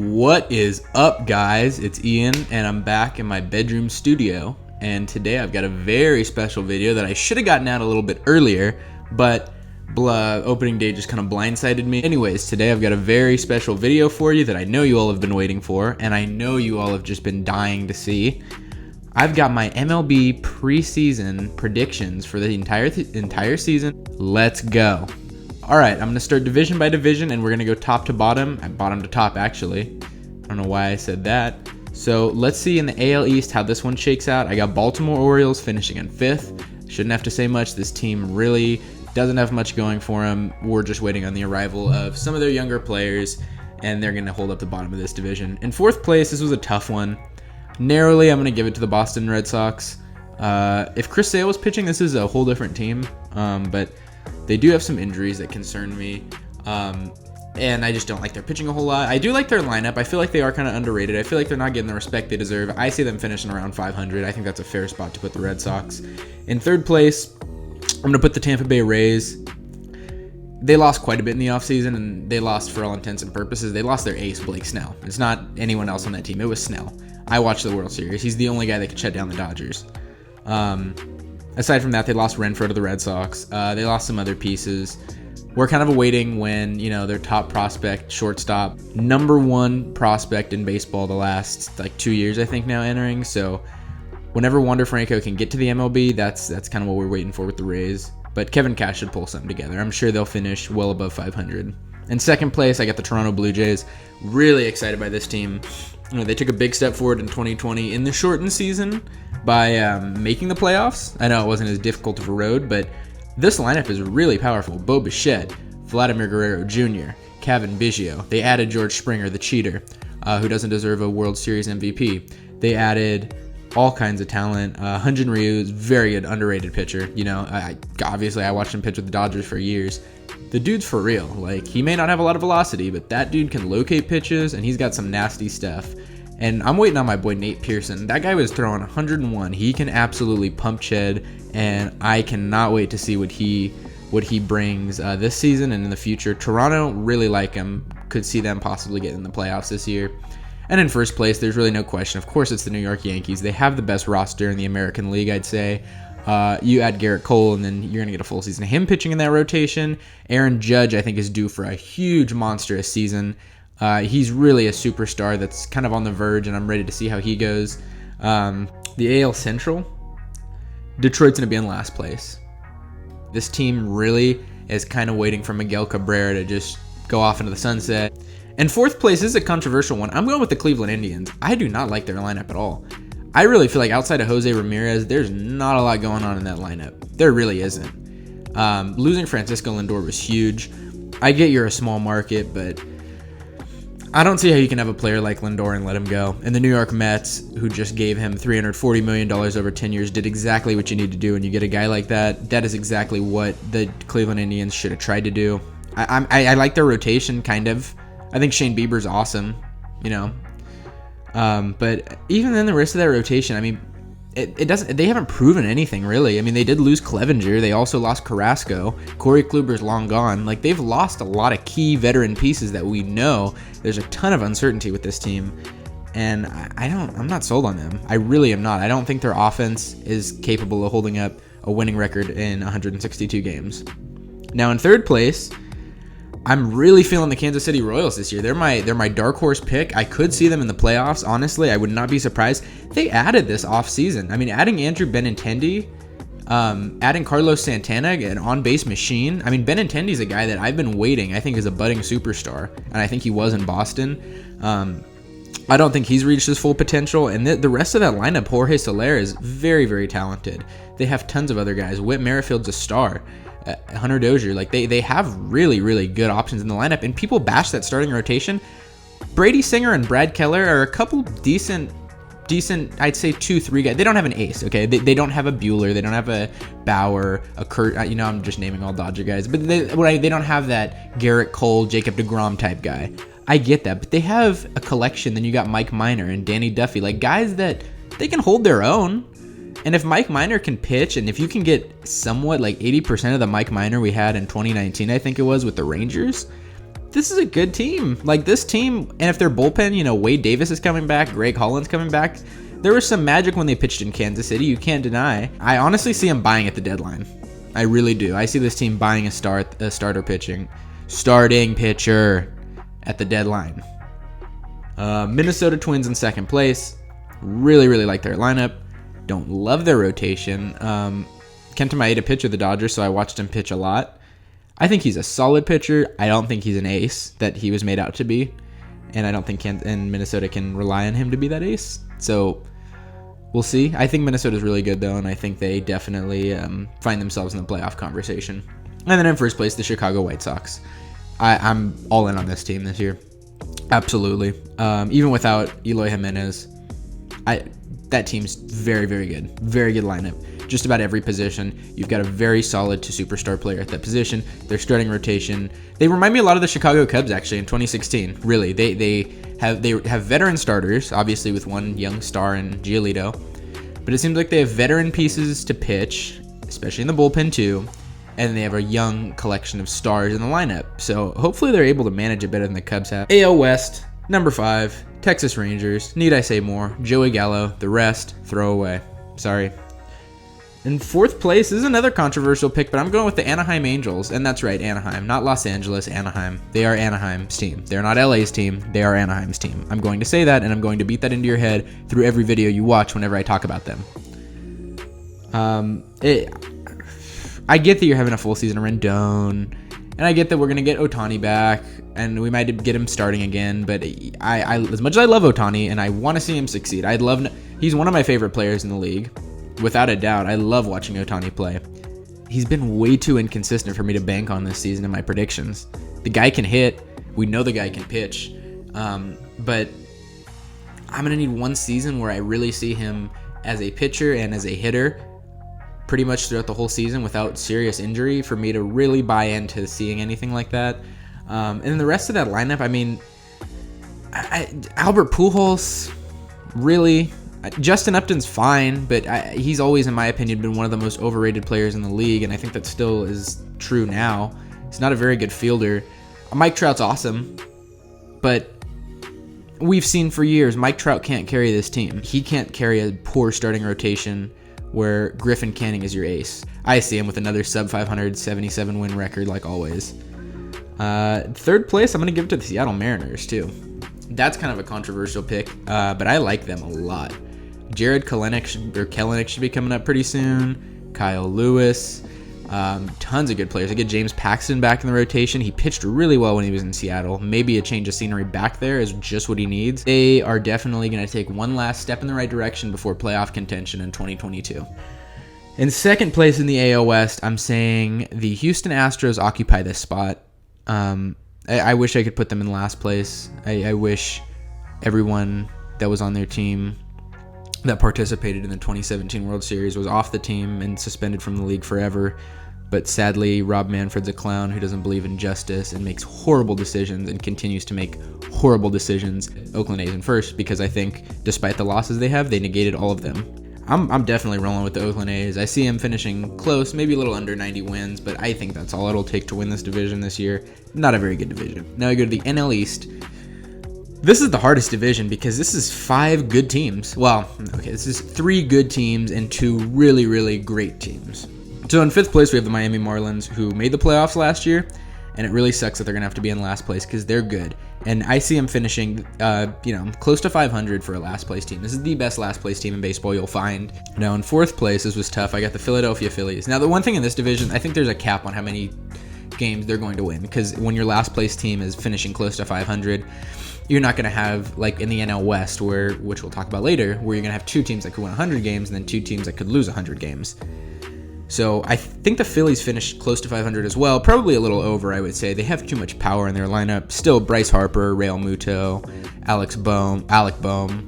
What is up, guys? It's Ian, and I'm back in my bedroom studio. And today I've got a very special video that I should have gotten out a little bit earlier, but opening day just kind of blindsided me. Anyways, today I've got a very special video for you that I know you all have been waiting for, and I know you all have just been dying to see. I've got my MLB preseason predictions for the entire season. Let's go. All right, I'm going to start division by division, and we're going to go top to bottom, bottom to top, actually. I don't know why I said that. So let's see in the AL East how this one shakes out. I got Baltimore Orioles finishing in 5th. Shouldn't have to say much. This team really doesn't have much going for them. We're just waiting on the arrival of some of their younger players, and they're going to hold up the bottom of this division. In 4th place, this was a tough one. Narrowly, I'm going to give it to the Boston Red Sox. If Chris Sale was pitching, this is a whole different team, but they do have some injuries that concern me, and I just don't like their pitching a whole lot. I do like their lineup. I feel like they are kind of underrated. I feel like they're not getting the respect they deserve. I see them finishing around 500. I think that's a fair spot to put the Red Sox. In 3rd place, I'm going to put the Tampa Bay Rays. They lost quite a bit in the offseason, and they lost for all intents and purposes. They lost their ace, Blake Snell. It's not anyone else on that team. It was Snell. I watched the World Series. He's the only guy that could shut down the Dodgers. Aside from that, they lost Renfroe to the Red Sox. They lost some other pieces. We're kind of awaiting when, their top prospect, shortstop, #1 prospect in baseball the last 2 years, I think, now entering. So whenever Wander Franco can get to the MLB, that's kind of what we're waiting for with the Rays. But Kevin Cash should pull something together. I'm sure they'll finish well above 500. In 2nd place, I got the Toronto Blue Jays. Really excited by this team. They took a big step forward in 2020 in the shortened season by making the playoffs. I know it wasn't as difficult of a road, but this lineup is really powerful. Bo Bichette, Vladimir Guerrero Jr., Kevin Biggio. They added George Springer, the cheater, who doesn't deserve a World Series MVP. They added all kinds of talent. Hyun-Jin Ryu is very good, underrated pitcher. Obviously I watched him pitch with the Dodgers for years. The dude's for real. He may not have a lot of velocity, but that dude can locate pitches, and he's got some nasty stuff. And I'm waiting on my boy Nate Pearson. That guy was throwing 101. He can absolutely pump Ched, and I cannot wait to see what he brings this season and in the future. Toronto, really like him. Could see them possibly getting in the playoffs this year. And in 1st place, there's really no question. Of course, it's the New York Yankees. They have the best roster in the American League, I'd say. You add Garrett Cole, and then you're going to get a full season of him pitching in that rotation. Aaron Judge, I think, is due for a huge, monstrous season. He's really a superstar that's kind of on the verge, and I'm ready to see how he goes. The AL Central, Detroit's going to be in last place. This team really is kind of waiting for Miguel Cabrera to just go off into the sunset. And 4th place is a controversial one. I'm going with the Cleveland Indians. I do not like their lineup at all. I really feel like outside of Jose Ramirez, there's not a lot going on in that lineup. There really isn't. Losing Francisco Lindor was huge. I get you're a small market, but I don't see how you can have a player like Lindor and let him go. And the New York Mets, who just gave him $340 million over 10 years, did exactly what you need to do. And you get a guy like that, that is exactly what the Cleveland Indians should have tried to do. I like their rotation, kind of. I think Shane Bieber's awesome, but even then, the rest of that rotation, it doesn't. They haven't proven anything really. They did lose Clevenger. They also lost Carrasco. Corey Kluber's long gone. They've lost a lot of key veteran pieces that we know. There's a ton of uncertainty with this team, and I'm not sold on them. I really am not. I don't think their offense is capable of holding up a winning record in 162 games. Now in 3rd place, I'm really feeling the Kansas City Royals this year. They're my dark horse pick. I could see them in the playoffs. Honestly, I would not be surprised. They added this offseason. Adding Andrew Benintendi, adding Carlos Santana, an on-base machine. Benintendi's a guy that I've been waiting. I think is a budding superstar, and I think he was in Boston. I don't think he's reached his full potential, and the rest of that lineup, Jorge Soler is very, very talented. They have tons of other guys. Whit Merrifield's a star. Hunter Dozier, they have really, really good options in the lineup, and people bash that starting rotation. Brady Singer and Brad Keller are a couple decent, I'd say 2-3 guys. They don't have an ace, okay? They don't have a Bueller, they don't have a Bauer, a Kurt. I'm just naming all Dodger guys, but they don't have that Garrett Cole, Jacob deGrom type guy. I get that, but they have a collection. Then you got Mike Minor and Danny Duffy, guys that they can hold their own. And if Mike Minor can pitch, and if you can get somewhat 80% of the Mike Minor we had in 2019, I think it was, with the Rangers, this is a good team. Like, this team, and if their bullpen, you know, Wade Davis is coming back, Greg Holland's coming back. There was some magic when they pitched in Kansas City, you can't deny. I honestly see them buying at the deadline. I really do. I see this team buying a starting pitcher at the deadline. Minnesota Twins in second place. Really, really like their lineup. Don't love their rotation. Kenta Maeda pitcher the Dodgers, so I watched him pitch a lot. I think he's a solid pitcher. I don't think he's an ace that he was made out to be. And I don't think Minnesota can rely on him to be that ace. So we'll see. I think Minnesota's really good, though, and I think they definitely find themselves in the playoff conversation. And then in first place, the Chicago White Sox. I'm all in on this team this year. Absolutely. Even without Eloy Jimenez, that team's very, very good. Very good lineup. Just about every position. You've got a very solid to superstar player at that position. Their starting rotation. They remind me a lot of the Chicago Cubs, actually, in 2016. Really. They have veteran starters, obviously with one young star in Giolito. But it seems like they have veteran pieces to pitch, especially in the bullpen too. And they have a young collection of stars in the lineup. So hopefully they're able to manage it better than the Cubs have. AL West, number 5, Texas Rangers. Need I say more? Joey Gallo. The rest, throw away. Sorry. In fourth place, this is another controversial pick, but I'm going with the Anaheim Angels. And that's right, Anaheim. Not Los Angeles, Anaheim. They are Anaheim's team. They're not LA's team. They are Anaheim's team. I'm going to say that, and I'm going to beat that into your head through every video you watch whenever I talk about them. I get that you're having a full season of Rendon, and I get that we're going to get Ohtani back, and we might get him starting again, but I as much as I love Ohtani, and I want to see him succeed, he's one of my favorite players in the league. Without a doubt, I love watching Ohtani play. He's been way too inconsistent for me to bank on this season in my predictions. The guy can hit. We know the guy can pitch. But I'm going to need one season where I really see him as a pitcher and as a hitter pretty much throughout the whole season without serious injury for me to really buy into seeing anything like that. And then the rest of that lineup, I mean, Albert Pujols, really... Justin Upton's fine, but he's always, in my opinion, been one of the most overrated players in the league, and I think that still is true now. He's not a very good fielder. Mike Trout's awesome, but we've seen for years Mike Trout can't carry this team. He can't carry a poor starting rotation where Griffin Canning is your ace. I see him with another sub-500 77-win record like always. Third place, I'm going to give it to the Seattle Mariners, too. That's kind of a controversial pick, but I like them a lot. Jared Kelenic should be coming up pretty soon. Kyle Lewis. Tons of good players. I get James Paxton back in the rotation. He pitched really well when he was in Seattle. Maybe a change of scenery back there is just what he needs. They are definitely going to take one last step in the right direction before playoff contention in 2022. In second place in the AL West, I'm saying the Houston Astros occupy this spot. I wish I could put them in last place. I wish everyone that was on their team that participated in the 2017 World Series was off the team and suspended from the league forever. But sadly, Rob Manfred's a clown who doesn't believe in justice and makes horrible decisions and continues to make horrible decisions. Oakland A's in first because I think despite the losses they have, they negated all of them. I'm definitely rolling with the Oakland A's. I see them finishing close, maybe a little under 90 wins, but I think that's all it'll take to win this division this year. Not a very good division. Now I go to the NL East. This is the hardest division because this is 5 good teams. Well, okay, this is 3 good teams and 2 really, really great teams. So in 5th place, we have the Miami Marlins, who made the playoffs last year, and it really sucks that they're going to have to be in last place because they're good. And I see them finishing, close to 500 for a last place team. This is the best last place team in baseball you'll find. Now in 4th place, this was tough. I got the Philadelphia Phillies. Now the one thing in this division, I think there's a cap on how many games they're going to win because when your last place team is finishing close to 500, you're not going to have, like in the NL West, which we'll talk about later, where you're going to have 2 teams that could win 100 games and then 2 teams that could lose 100 games. So I think the Phillies finished close to 500 as well, probably a little over, I would say. They have too much power in their lineup. Still, Bryce Harper, Real Muto, Alec Bohm,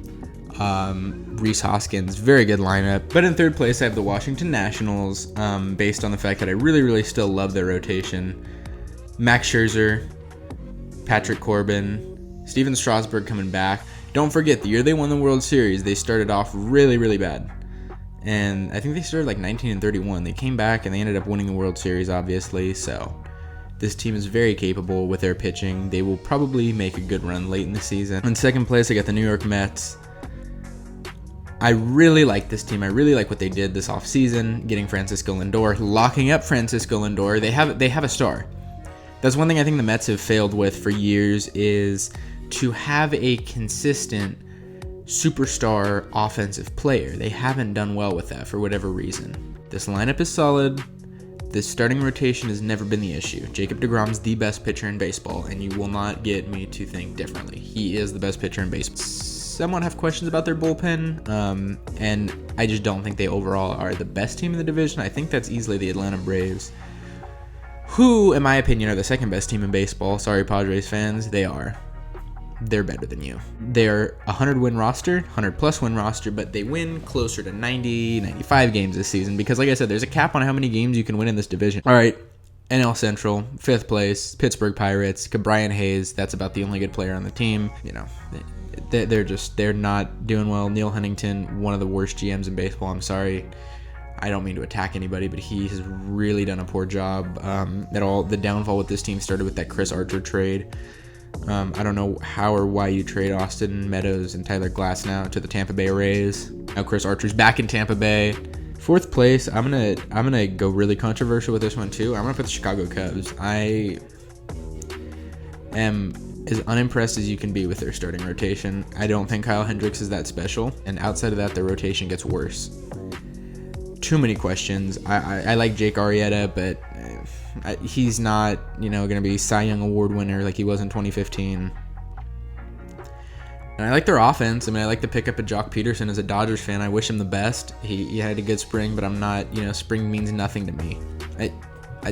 Rhys Hoskins, very good lineup. But in 3rd place, I have the Washington Nationals, based on the fact that I really, really still love their rotation. Max Scherzer, Patrick Corbin, Steven Strasburg coming back. Don't forget, the year they won the World Series, they started off really, really bad. And I think they started like 19-31. They came back and they ended up winning the World Series, obviously. So This team is very capable with their pitching. They will probably make a good run late in the season. In second place, I got the New York Mets. I really like this team. I really like what they did this offseason, getting Francisco Lindor, locking up Francisco Lindor. They have a star. That's one thing I think the Mets have failed with for years, is to have a consistent superstar offensive player. They haven't done well with that for whatever reason. This lineup is solid. This starting rotation has never been the issue. Jacob deGrom's the best pitcher in baseball, and you will not get me to think differently. He is the best pitcher in baseball. Somewhat have questions about their bullpen, and I just don't think they overall are the best team in the division. I think that's easily the Atlanta Braves, who, in my opinion, are the second best team in baseball. Sorry, Padres fans, they are. They're better than you. They're a 100-win roster, 100-plus win roster, but they win closer to 90, 95 games this season because, like I said, there's a cap on how many games you can win in this division. All right, NL Central, 5th place, Pittsburgh Pirates, Brian Hayes. That's about the only good player on the team. You know, they're not doing well. Neil Huntington, one of the worst GMs in baseball. I'm sorry. I don't mean to attack anybody, but he has really done a poor job. The downfall with this team started with that Chris Archer trade. I don't know how or why you trade Austin Meadows and Tyler Glasnow to the Tampa Bay Rays. Now Chris Archer's back in Tampa Bay. 4th place, I'm gonna go really controversial with this one too. I'm gonna put the Chicago Cubs. I am as unimpressed as you can be with their starting rotation. I don't think Kyle Hendricks is that special, and outside of that, their rotation gets worse. Too many questions. I like Jake Arrieta, but he's not, going to be Cy Young Award winner like he was in 2015. And I like their offense. I mean, I like the pickup of Jock Peterson as a Dodgers fan. I wish him the best. He had a good spring, but I'm not, spring means nothing to me.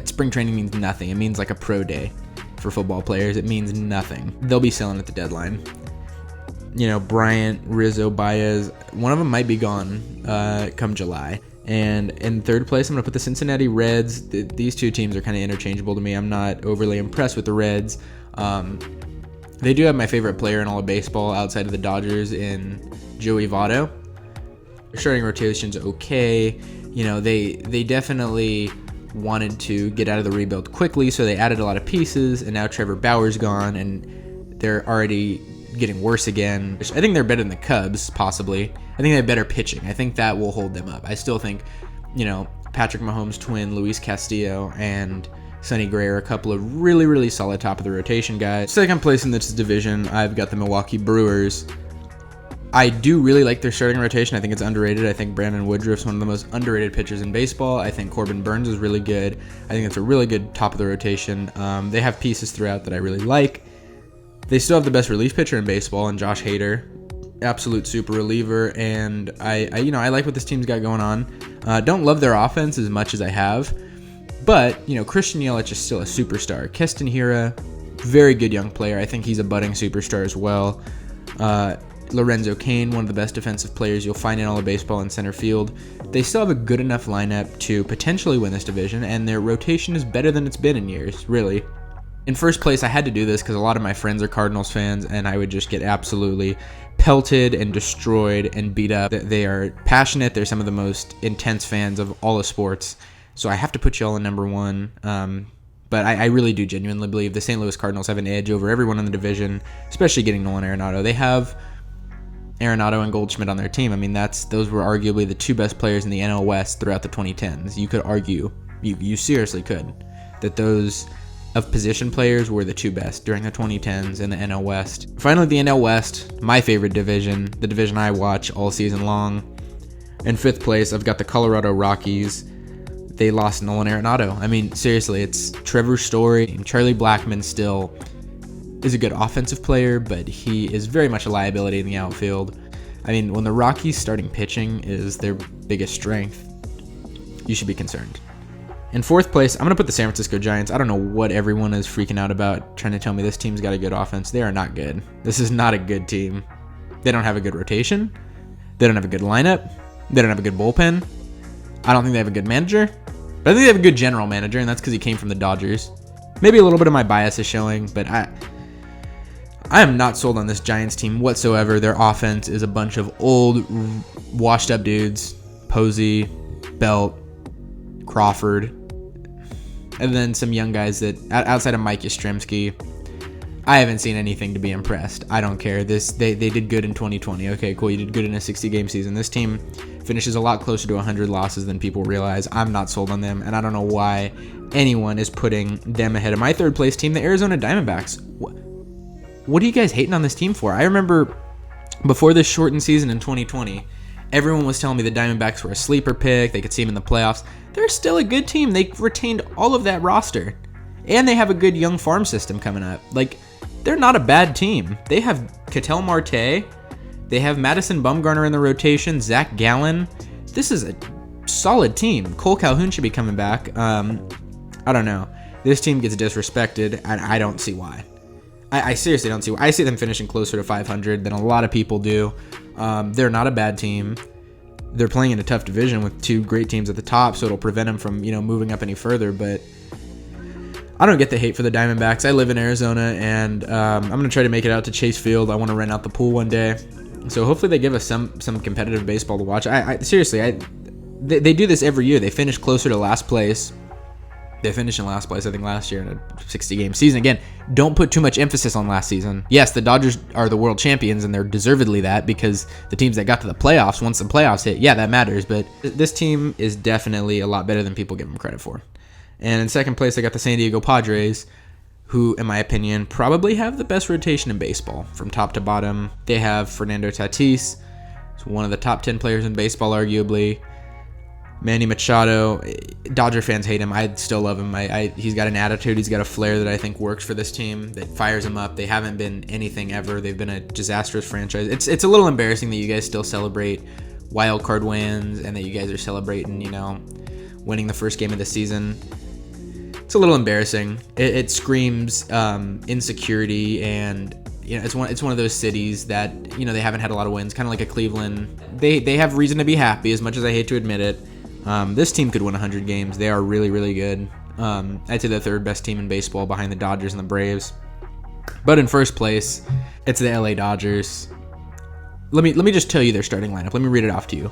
Spring training means nothing. It means like a pro day for football players. It means nothing. They'll be selling at the deadline. Bryant, Rizzo, Baez, one of them might be gone come July. And in 3rd place, I'm going to put the Cincinnati Reds. These two teams are kind of interchangeable to me. I'm not overly impressed with the Reds. They do have my favorite player in all of baseball outside of the Dodgers in Joey Votto. Their starting rotation's okay. They definitely wanted to get out of the rebuild quickly, so they added a lot of pieces, and now Trevor Bauer's gone, and they're already getting worse again. I think they're better than the Cubs, possibly. I think they have better pitching. I think that will hold them up. I still think, Patrick Mahomes' twin, Luis Castillo, and Sonny Gray are a couple of really, really solid top of the rotation guys. 2nd place in this division, I've got the Milwaukee Brewers. I do really like their starting rotation. I think it's underrated. I think Brandon Woodruff's one of the most underrated pitchers in baseball. I think Corbin Burns is really good. I think it's a really good top of the rotation. They have pieces throughout that I really like. They still have the best relief pitcher in baseball, and Josh Hader, absolute super reliever. And I like what this team's got going on. Don't love their offense as much as I have, but Christian Yelich is still a superstar. Keston Hiura, very good young player. I think he's a budding superstar as well. Lorenzo Cain, one of the best defensive players you'll find in all of baseball in center field. They still have a good enough lineup to potentially win this division, and their rotation is better than it's been in years, really. In 1st place, I had to do this because a lot of my friends are Cardinals fans, and I would just get absolutely pelted and destroyed and beat up. They are passionate. They're some of the most intense fans of all of sports. So I have to put y'all in number 1. But I really do genuinely believe the St. Louis Cardinals have an edge over everyone in the division, especially getting Nolan Arenado. They have Arenado and Goldschmidt on their team. I mean, those were arguably the 2 best players in the NL West throughout the 2010s. You could argue, you seriously could, that those of position players were the 2 best during the 2010s in the NL West. Finally, the NL West, my favorite division, the division I watch all season long. In 5th place, I've got the Colorado Rockies. They lost Nolan Arenado. I mean, seriously, it's Trevor Story. And Charlie Blackmon still is a good offensive player, but he is very much a liability in the outfield. I mean, when the Rockies' starting pitching is their biggest strength, you should be concerned. In 4th place, I'm going to put the San Francisco Giants. I don't know what everyone is freaking out about, trying to tell me this team's got a good offense. They are not good. This is not a good team. They don't have a good rotation. They don't have a good lineup. They don't have a good bullpen. I don't think they have a good manager. But I think they have a good general manager, and that's because he came from the Dodgers. Maybe a little bit of my bias is showing, but I am not sold on this Giants team whatsoever. Their offense is a bunch of old, washed-up dudes. Posey, Belt, Crawford. And then some young guys that, outside of Mike Yastrzemski, I haven't seen anything to be impressed. I don't care. They did good in 2020. Okay, cool. You did good in a 60-game season. This team finishes a lot closer to 100 losses than people realize. I'm not sold on them, and I don't know why anyone is putting them ahead of my third place team, the Arizona Diamondbacks. What are you guys hating on this team for? I remember before this shortened season in 2020, everyone was telling me the Diamondbacks were a sleeper pick. They could see them in the playoffs. They're still a good team. They retained all of that roster, and they have a good young farm system coming up. Like, they're not a bad team. They have Ketel Marte. They have Madison Bumgarner in the rotation. Zach Gallen. This is a solid team. Cole Calhoun should be coming back. I don't know. This team gets disrespected, and I don't see why. I seriously don't see why. I see them finishing closer to 500 than a lot of people do. They're not a bad team. They're playing in a tough division with two great teams at the top, so it'll prevent them from, moving up any further. But I don't get the hate for the Diamondbacks. I live in Arizona, and I'm going to try to make it out to Chase Field. I want to rent out the pool one day. So hopefully they give us some competitive baseball to watch. Seriously, they do this every year. They finish closer to last place. They finished in last place, I think, last year in a 60-game season. Again, don't put too much emphasis on last season. Yes, the Dodgers are the world champions, and they're deservedly that because the teams that got to the playoffs, once the playoffs hit, yeah, that matters. But this team is definitely a lot better than people give them credit for. And in second place, I got the San Diego Padres, who, in my opinion, probably have the best rotation in baseball from top to bottom. They have Fernando Tatis, who's one of the top 10 players in baseball, arguably. Manny Machado, Dodger fans hate him. I still love him. He's got an attitude. He's got a flair that I think works for this team, that fires them up. They haven't been anything ever. They've been a disastrous franchise. It's a little embarrassing that you guys still celebrate wild card wins and that you guys are celebrating, winning the first game of the season. It's a little embarrassing. It screams insecurity, and it's one of those cities that they haven't had a lot of wins, kind of like a Cleveland. They have reason to be happy, as much as I hate to admit it. This team could win 100 games. They are really, really good. I'd say the third best team in baseball behind the Dodgers and the Braves. But in first place, it's the LA Dodgers. Let me just tell you their starting lineup. Let me read it off to you.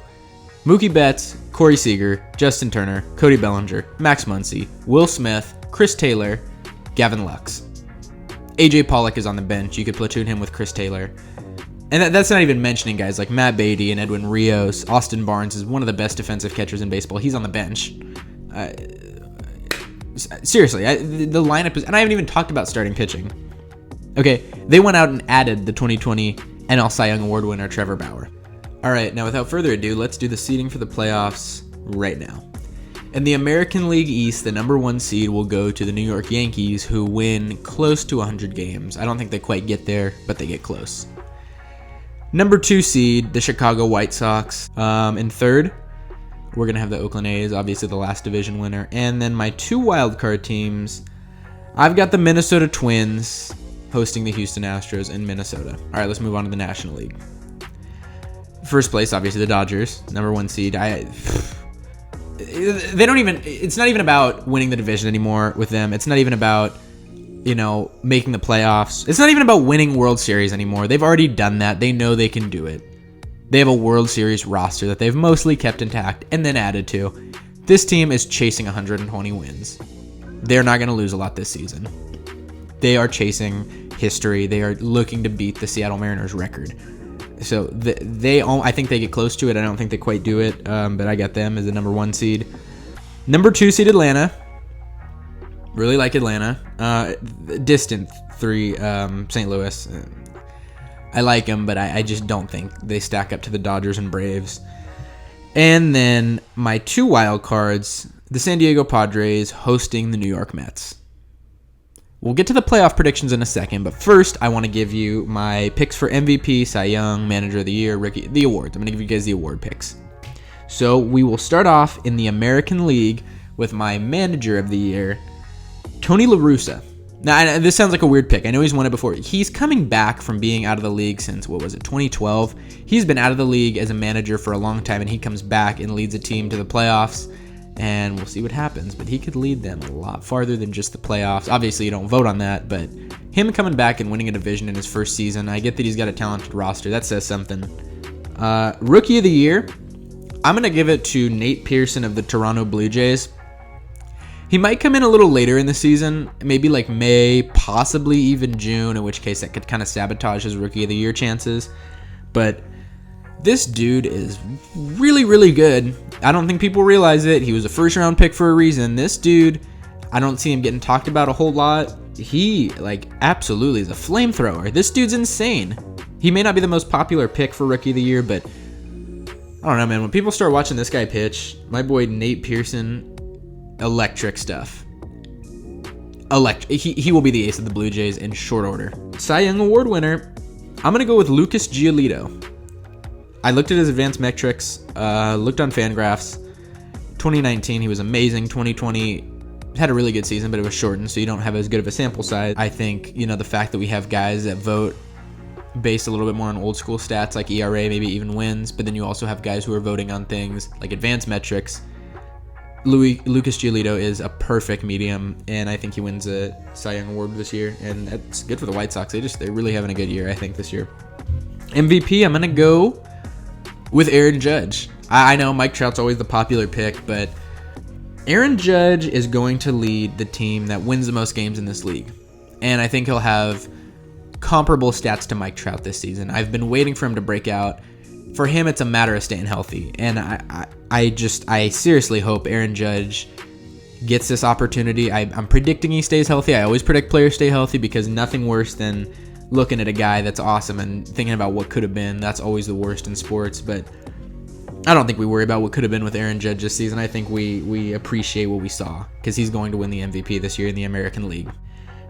Mookie Betts, Corey Seager, Justin Turner, Cody Bellinger, Max Muncy, Will Smith, Chris Taylor, Gavin Lux. AJ Pollock is on the bench. You could platoon him with Chris Taylor. And that's not even mentioning guys like Matt Beatty and Edwin Rios. Austin Barnes is one of the best defensive catchers in baseball. He's on the bench. Seriously, the lineup is... And I haven't even talked about starting pitching. Okay, they went out and added the 2020 NL Cy Young Award winner Trevor Bauer. All right, now without further ado, let's do the seeding for the playoffs right now. In the American League East, the number 1 seed will go to the New York Yankees, who win close to 100 games. I don't think they quite get there, but they get close. Number 2 seed, the Chicago White Sox. In third, we're going to have the Oakland A's, obviously the last division winner. And then my 2 wildcard teams, I've got the Minnesota Twins hosting the Houston Astros in Minnesota. All right, let's move on to the National League. First place, obviously the Dodgers, number 1 seed. It's not even about winning the division anymore with them. It's not even about, making the playoffs. It's not even about winning World Series anymore. They've already done that. They know they can do it. They have a World Series roster that they've mostly kept intact and then added to. This team is chasing 120 wins. They're not going to lose a lot this season. They are chasing history. They are looking to beat the Seattle Mariners record. So I think they get close to it. I don't think they quite do it, but I got them as the number 1 seed. Number 2 seed, Atlanta. Really like Atlanta. Distant 3, St. Louis. I like them, but I just don't think they stack up to the Dodgers and Braves. And then my 2 wild cards, the San Diego Padres hosting the New York Mets. We'll get to the playoff predictions in a second, but first I want to give you my picks for MVP, Cy Young, Manager of the Year, Rookie, the awards. I'm going to give you guys the award picks. So we will start off in the American League with my Manager of the Year, Tony La Russa. Now, this sounds like a weird pick. I know he's won it before. He's coming back from being out of the league since, 2012? He's been out of the league as a manager for a long time, and he comes back and leads a team to the playoffs. And we'll see what happens, but he could lead them a lot farther than just the playoffs. Obviously, you don't vote on that, but him coming back and winning a division in his first season, I get that he's got a talented roster. That says something. Rookie of the Year, I'm going to give it to Nate Pearson of the Toronto Blue Jays. He might come in a little later in the season, maybe like May, possibly even June, in which case that could kind of sabotage his Rookie of the Year chances. But this dude is really, really good. I don't think people realize it. He was a first-round pick for a reason. This dude, I don't see him getting talked about a whole lot. He, absolutely is a flamethrower. This dude's insane. He may not be the most popular pick for Rookie of the Year, but I don't know, man. When people start watching this guy pitch, my boy Nate Pearson, electric stuff. He will be the ace of the Blue Jays in short order. Cy Young Award winner, I'm going to go with Lucas Giolito. I looked at his advanced metrics, looked on Fangraphs. 2019, he was amazing. 2020, had a really good season, but it was shortened, so you don't have as good of a sample size. I think, the fact that we have guys that vote based a little bit more on old school stats like ERA, maybe even wins, but then you also have guys who are voting on things like advanced metrics. Lucas Giolito is a perfect medium, and I think he wins a Cy Young Award this year, and that's good for the White Sox. They're really having a good year, I think, this year. MVP, I'm going to go with Aaron Judge. I know Mike Trout's always the popular pick, but Aaron Judge is going to lead the team that wins the most games in this league, and I think he'll have comparable stats to Mike Trout this season. I've been waiting for him to break out. For him, it's a matter of staying healthy, and I seriously hope Aaron Judge gets this opportunity. I'm predicting he stays healthy. I always predict players stay healthy because nothing worse than looking at a guy that's awesome and thinking about what could have been. That's always the worst in sports, but I don't think we worry about what could have been with Aaron Judge this season. I think we appreciate what we saw because he's going to win the MVP this year in the American League.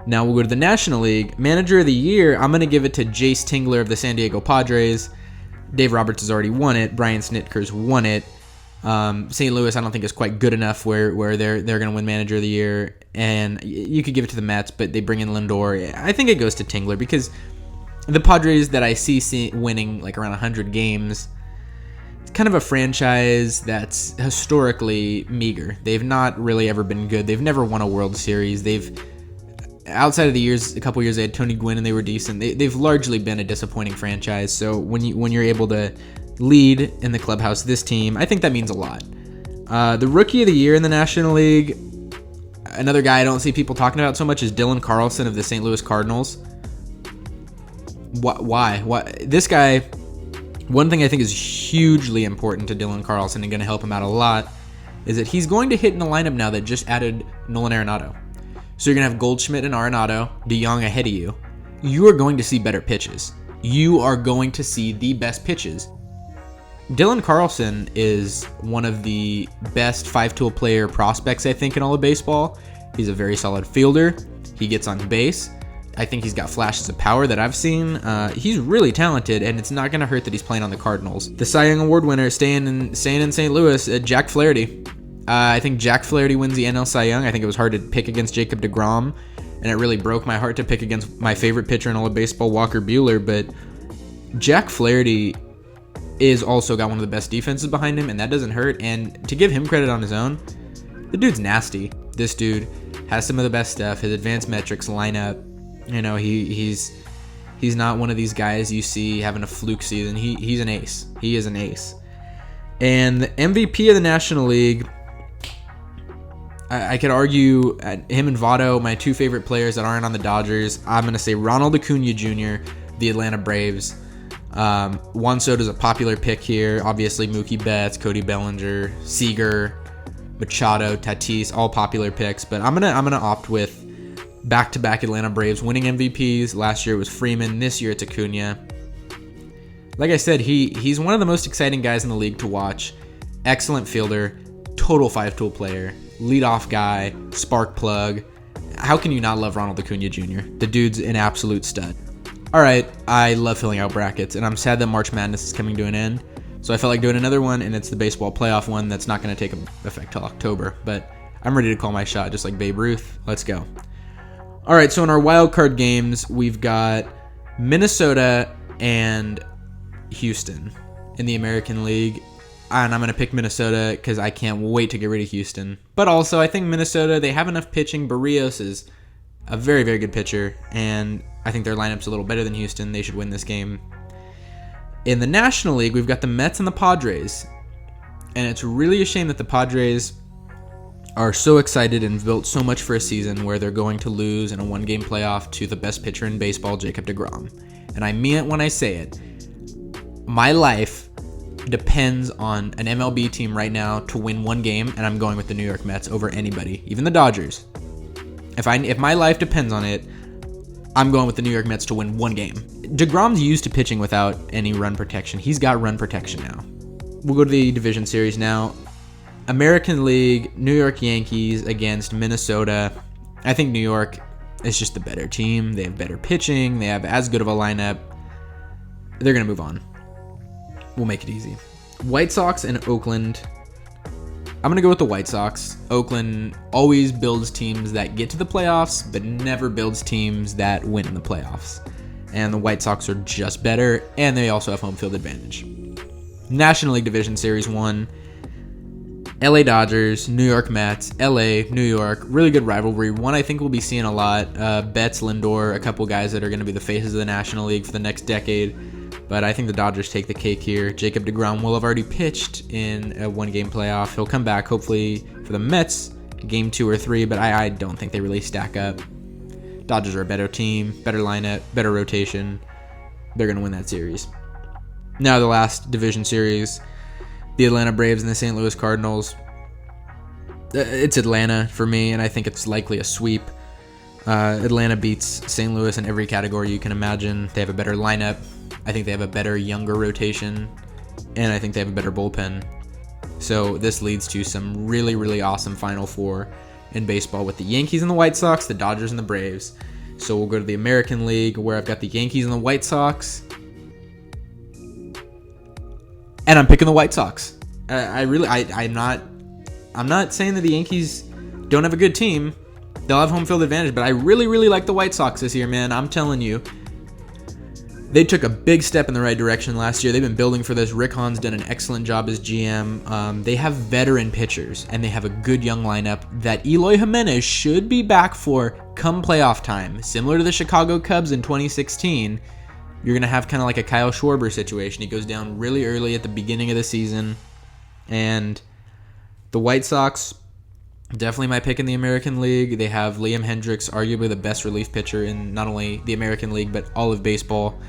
Now we'll go to the National League. Manager of the Year, I'm going to give it to Jace Tingler of the San Diego Padres. Dave Roberts has already won it. Brian Snitker's won it. St. Louis, I don't think is quite good enough where they're going to win Manager of the Year. And you could give it to the Mets, but they bring in Lindor. I think it goes to Tingler because the Padres that I see winning around 100 games, it's kind of a franchise that's historically meager. They've not really ever been good. They've never won a World Series. Outside of a couple years they had Tony Gwynn and they were decent. They've largely been a disappointing franchise. So when you're able to lead in the clubhouse this team, I think that means a lot. The Rookie of the Year in the National League, another guy I don't see people talking about so much is Dylan Carlson of the St. Louis Cardinals. Why? This guy, one thing I think is hugely important to Dylan Carlson and going to help him out a lot is that he's going to hit in a lineup now that just added Nolan Arenado. So you're going to have Goldschmidt and Arenado, DeYoung ahead of you. You are going to see better pitches. You are going to see the best pitches. Dylan Carlson is one of the best five-tool player prospects, I think, in all of baseball. He's a very solid fielder. He gets on base. I think he's got flashes of power that I've seen. He's really talented, and it's not going to hurt that he's playing on the Cardinals. The Cy Young Award winner, staying in St. Louis, Jack Flaherty. I think Jack Flaherty wins the NL Cy Young. I think it was hard to pick against Jacob deGrom, and it really broke my heart to pick against my favorite pitcher in all of baseball, Walker Buehler. But Jack Flaherty is also got one of the best defenses behind him, and that doesn't hurt. And to give him credit on his own, the dude's nasty. This dude has some of the best stuff. His advanced metrics line up. He's not one of these guys you see having a fluke season. He's an ace. He is an ace. And the MVP of the National League, I could argue him and Votto, my two favorite players that aren't on the Dodgers. I'm going to say Ronald Acuna Jr., the Atlanta Braves. Juan Soto's a popular pick here. Obviously, Mookie Betts, Cody Bellinger, Seager, Machado, Tatis, all popular picks. But I'm gonna opt with back-to-back Atlanta Braves winning MVPs. Last year it was Freeman. This year it's Acuna. Like I said, he's one of the most exciting guys in the league to watch. Excellent fielder, total five-tool player. Leadoff guy, spark plug. How can you not love Ronald Acuna Jr.? The dude's an absolute stud. All right, I love filling out brackets, and I'm sad that March Madness is coming to an end. So I felt like doing another one, and it's the baseball playoff one that's not going to take effect till October. But I'm ready to call my shot, just like Babe Ruth. Let's go. All right, so in our wild card games, we've got Minnesota and Houston in the American League. And I'm going to pick Minnesota because I can't wait to get rid of Houston. But also, I think Minnesota, they have enough pitching. Barrios is a very, very good pitcher. And I think their lineup's a little better than Houston. They should win this game. In the National League, we've got the Mets and the Padres. And it's really a shame that the Padres are so excited and built so much for a season where they're going to lose in a one-game playoff to the best pitcher in baseball, Jacob deGrom. And I mean it when I say it. My life depends on an MLB team right now to win one game, and I'm going with the New York Mets over anybody, even the Dodgers. If my life depends on it, I'm going with the New York Mets to win one game. DeGrom's used to pitching without any run protection. He's got run protection now. We'll go to the division series now. American League, New York Yankees against Minnesota. I think New York is just the better team. They have better pitching. They have as good of a lineup. They're going to move on. We'll make it easy. White Sox and Oakland. I'm going to go with the White Sox. Oakland always builds teams that get to the playoffs, but never builds teams that win in the playoffs. And the White Sox are just better, and they also have home field advantage. National League Division Series 1. LA Dodgers, New York Mets, LA, New York, really good rivalry. One I think we'll be seeing a lot. Betts, Lindor, a couple guys that are going to be the faces of the National League for the next decade. But I think the Dodgers take the cake here. Jacob deGrom will have already pitched in a one-game playoff. He'll come back hopefully for the Mets, game 2 or 3, but I don't think they really stack up. Dodgers are a better team, better lineup, better rotation. They're going to win that series. Now the last division series. The Atlanta Braves and the St. Louis Cardinals. It's Atlanta for me, and I think it's likely a sweep. Atlanta beats St. Louis in every category you can imagine. They have a better lineup. I think they have a better, younger rotation, and I think they have a better bullpen. So this leads to some really, really awesome Final Four in baseball with the Yankees and the White Sox, the Dodgers and the Braves. So we'll go to the American League, where I've got the Yankees and the White Sox. And I'm picking the White Sox. I'm not saying that the Yankees don't have a good team. They'll have home field advantage, but I really, really like the White Sox this year, man. I'm telling you. They took a big step in the right direction last year. They've been building for this. Rick Hahn's done an excellent job as GM. They have veteran pitchers, and they have a good young lineup that Eloy Jimenez should be back for come playoff time. Similar to the Chicago Cubs in 2016, you're going to have kind of like a Kyle Schwarber situation. He goes down really early at the beginning of the season. And the White Sox, definitely my pick in the American League. They have Liam Hendricks, arguably the best relief pitcher in not only the American League, but all of baseball.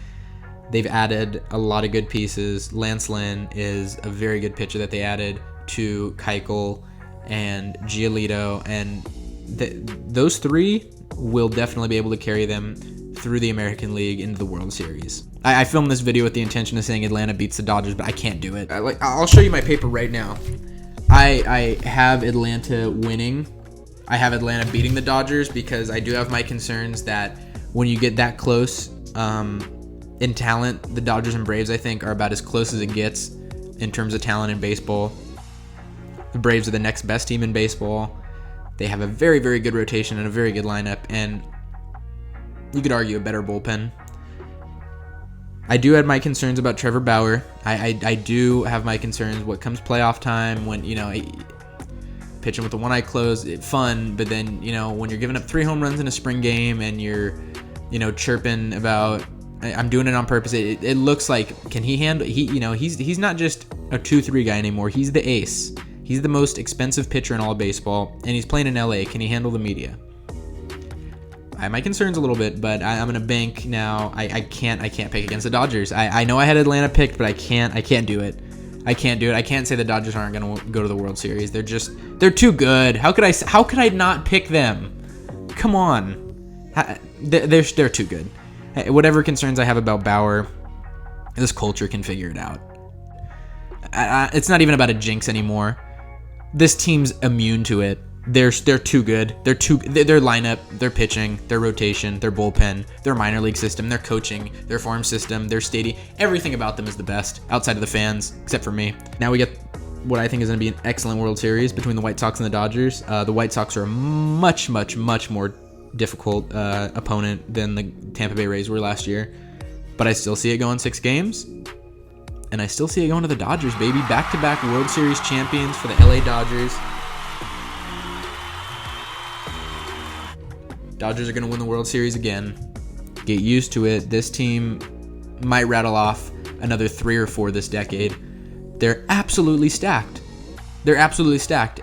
They've added a lot of good pieces. Lance Lynn is a very good pitcher that they added to Keuchel and Giolito. And those three will definitely be able to carry them through the American League into the World Series. I filmed this video with the intention of saying Atlanta beats the Dodgers, but I can't do it. I'll show you my paper right now. I have Atlanta winning. I have Atlanta beating the Dodgers because I do have my concerns that when you get that close in talent, the Dodgers and Braves, I think, are about as close as it gets in terms of talent in baseball. The Braves are the next best team in baseball. They have a very, very good rotation and a very good lineup, and you could argue a better bullpen. I do have my concerns about Trevor Bauer. I do have my concerns what comes playoff time when, pitching with the one eye closed, fun, but then, when you're giving up 3 home runs in a spring game and you're, chirping about, I'm doing it on purpose. It looks like, can he handle, he's not just a 2-3 guy anymore. He's the ace. He's the most expensive pitcher in all of baseball, and he's playing in LA. Can he handle the media? I have my concerns a little bit, but I'm gonna bank now. I can't pick against the Dodgers. I know I had Atlanta picked, but I can't do it. I can't do it. I can't say the Dodgers aren't gonna go to the World Series. They're too good. How could I not pick them? Come on, they're too good. Whatever concerns I have about Bauer, this culture can figure it out. It's not even about a jinx anymore. This team's immune to it. They're too good. Their lineup, their pitching, their rotation, their bullpen, their minor league system, their coaching, their farm system, their stadium. Everything about them is the best outside of the fans, except for me. Now we get what I think is going to be an excellent World Series between the White Sox and the Dodgers. The White Sox are a much, much, much more difficult opponent than the Tampa Bay Rays were last year. But I still see it going 6 games. And I still see it going to the Dodgers, baby. Back-to-back World Series champions for the LA Dodgers. Dodgers are going to win the World Series again. Get used to it. This team might rattle off another 3 or 4 this decade. They're absolutely stacked.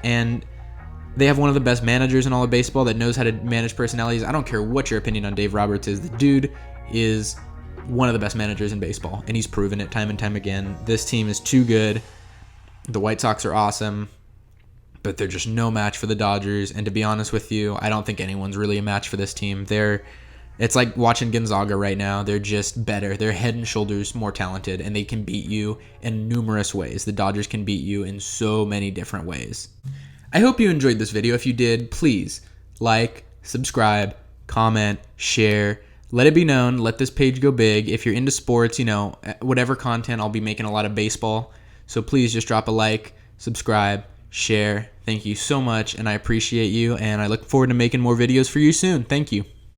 And They have one of the best managers in all of baseball that knows how to manage personalities. I don't care what your opinion on Dave Roberts is. The dude is one of the best managers in baseball, and he's proven it time and time again. This team is too good. The White Sox are awesome, but they're just no match for the Dodgers. And to be honest with you, I don't think anyone's really a match for this team. It's like watching Gonzaga right now. They're just better. They're head and shoulders more talented, and they can beat you in numerous ways. The Dodgers can beat you in so many different ways. I hope you enjoyed this video. If you did, please like, subscribe, comment, share. Let it be known. Let this page go big. If you're into sports, whatever content, I'll be making a lot of baseball. So please just drop a like, subscribe, share. Thank you so much, and I appreciate you, and I look forward to making more videos for you soon. Thank you.